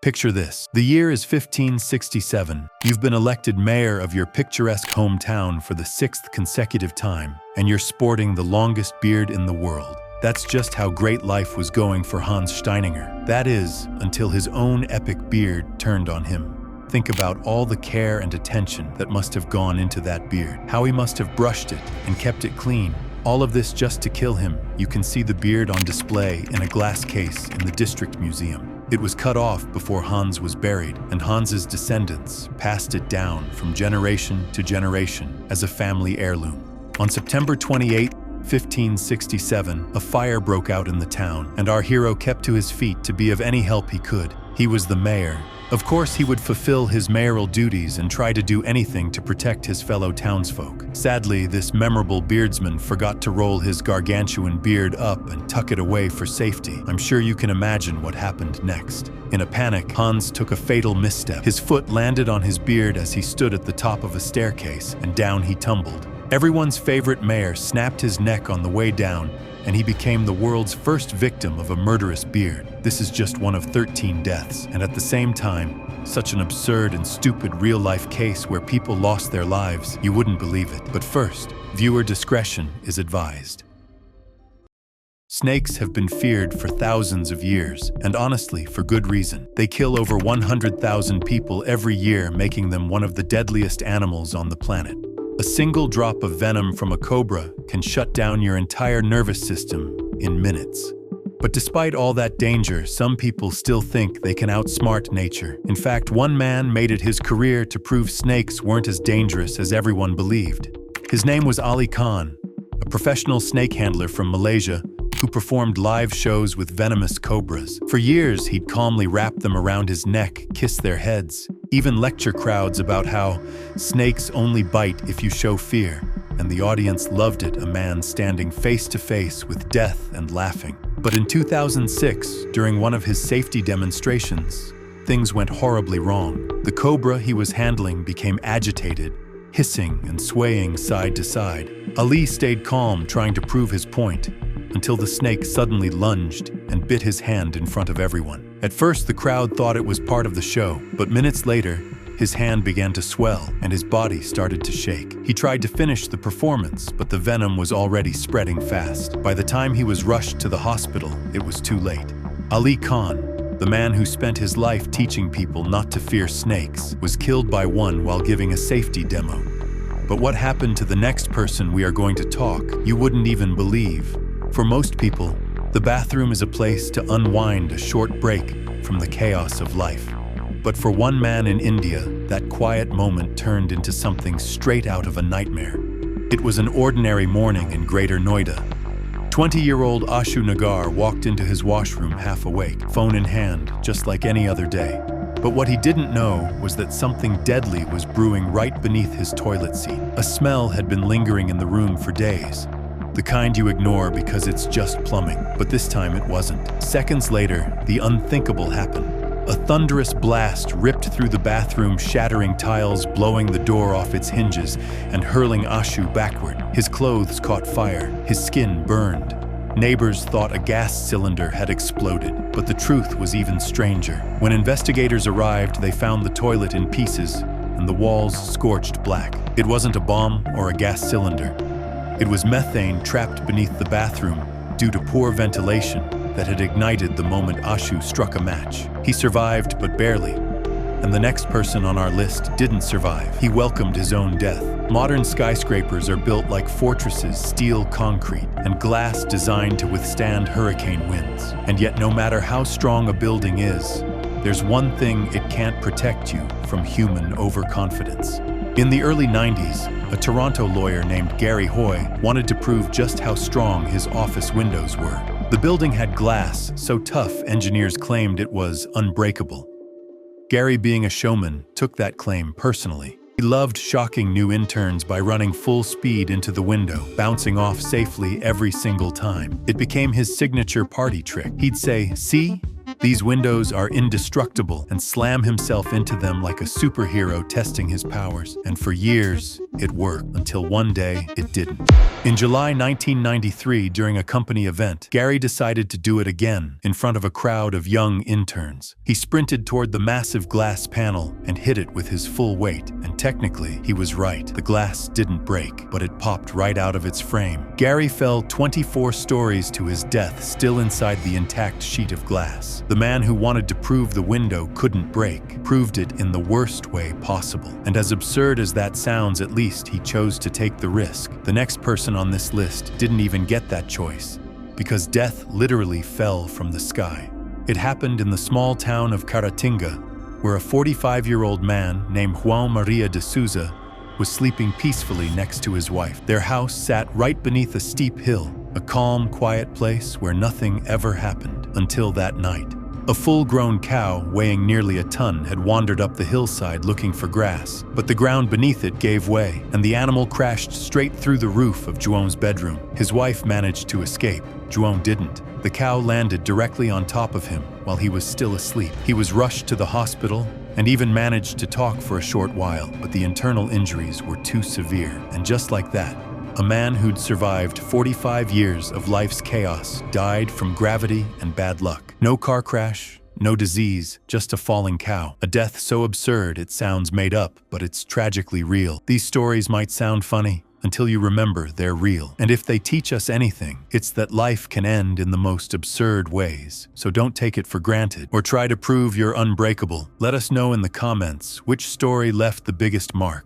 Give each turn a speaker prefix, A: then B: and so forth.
A: Picture this. The year is 1567. You've been elected mayor of your picturesque hometown for the 6th consecutive time, and you're sporting the longest beard in the world. That's just how great life was going for Hans Steininger. That is, until his own epic beard turned on him. Think about all the care and attention that must have gone into that beard, how he must have brushed it and kept it clean. All of this just to kill him. You can see the beard on display in a glass case in the district museum. It was cut off before Hans was buried, and Hans's descendants passed it down from generation to generation as a family heirloom. On September 28, 1567, a fire broke out in the town, and our hero kept to his feet to be of any help he could. He was the mayor. Of course, he would fulfill his mayoral duties and try to do anything to protect his fellow townsfolk. Sadly, this memorable beardsman forgot to roll his gargantuan beard up and tuck it away for safety. I'm sure you can imagine what happened next. In a panic, Hans took a fatal misstep. His foot landed on his beard as he stood at the top of a staircase, and down he tumbled. Everyone's favorite mayor snapped his neck on the way down, and he became the world's first victim of a murderous beard. This is just one of 13 deaths, and at the same time, such an absurd and stupid real-life case where people lost their lives, you wouldn't believe it. But first, viewer discretion is advised. Snakes have been feared for thousands of years, and honestly, for good reason. They kill over 100,000 people every year, making them one of the deadliest animals on the planet. A single drop of venom from a cobra can shut down your entire nervous system in minutes. But despite all that danger, some people still think they can outsmart nature. In fact, one man made it his career to prove snakes weren't as dangerous as everyone believed. His name was Ali Khan, a professional snake handler from Malaysia who performed live shows with venomous cobras. For years, he'd calmly wrap them around his neck, kiss their heads, even lecture crowds about how snakes only bite if you show fear, and the audience loved it, a man standing face to face with death and laughing. But in 2006, during one of his safety demonstrations, things went horribly wrong. The cobra he was handling became agitated, hissing and swaying side to side. Ali stayed calm, trying to prove his point, until the snake suddenly lunged and bit his hand in front of everyone. At first, the crowd thought it was part of the show, but minutes later, his hand began to swell and his body started to shake. He tried to finish the performance, but the venom was already spreading fast. By the time he was rushed to the hospital, it was too late. Ali Khan, the man who spent his life teaching people not to fear snakes, was killed by one while giving a safety demo. But what happened to the next person we are going to talk, you wouldn't even believe. For most people, the bathroom is a place to unwind, a short break from the chaos of life. But for one man in India, that quiet moment turned into something straight out of a nightmare. It was an ordinary morning in Greater Noida. 20-year-old Ashu Nagar walked into his washroom half awake, phone in hand, just like any other day. But what he didn't know was that something deadly was brewing right beneath his toilet seat. A smell had been lingering in the room for days. The kind you ignore because it's just plumbing, but this time it wasn't. Seconds later, the unthinkable happened. A thunderous blast ripped through the bathroom, shattering tiles, blowing the door off its hinges, and hurling Ashu backward. His clothes caught fire, his skin burned. Neighbors thought a gas cylinder had exploded, but the truth was even stranger. When investigators arrived, they found the toilet in pieces and the walls scorched black. It wasn't a bomb or a gas cylinder. It was methane trapped beneath the bathroom due to poor ventilation that had ignited the moment Ashu struck a match. He survived, but barely. And the next person on our list didn't survive. He welcomed his own death. Modern skyscrapers are built like fortresses, steel, concrete, and glass designed to withstand hurricane winds. And yet, no matter how strong a building is, there's one thing it can't protect you from: human overconfidence. In the early 90s, a Toronto lawyer named Gary Hoy wanted to prove just how strong his office windows were. The building had glass so tough engineers claimed it was unbreakable. Gary, being a showman, took that claim personally. He loved shocking new interns by running full speed into the window, bouncing off safely every single time. It became his signature party trick. He'd say, "See? These windows are indestructible and slam himself into them like a superhero testing his powers. And for years, it worked, until one day it didn't. In July 1993, during a company event, Gary decided to do it again in front of a crowd of young interns. He sprinted toward the massive glass panel and hit it with his full weight, and technically, he was right. The glass didn't break, but it popped right out of its frame. Gary fell 24 stories to his death, still inside the intact sheet of glass. The man who wanted to prove the window couldn't break proved it in the worst way possible. And as absurd as that sounds, at least he chose to take the risk. The next person on this list didn't even get that choice, because death literally fell from the sky. It happened in the small town of Caratinga, where a 45-year-old man named Juan Maria de Souza was sleeping peacefully next to his wife. Their house sat right beneath a steep hill, a calm, quiet place where nothing ever happened until that night. A full-grown cow weighing nearly a ton had wandered up the hillside looking for grass, but the ground beneath it gave way, and the animal crashed straight through the roof of João's bedroom. His wife managed to escape. João didn't. The cow landed directly on top of him while he was still asleep. He was rushed to the hospital and even managed to talk for a short while, but the internal injuries were too severe. And just like that, a man who'd survived 45 years of life's chaos died from gravity and bad luck. No car crash, no disease, just a falling cow. A death so absurd it sounds made up, but it's tragically real. These stories might sound funny until you remember they're real. And if they teach us anything, it's that life can end in the most absurd ways. So don't take it for granted or try to prove you're unbreakable. Let us know in the comments which story left the biggest mark.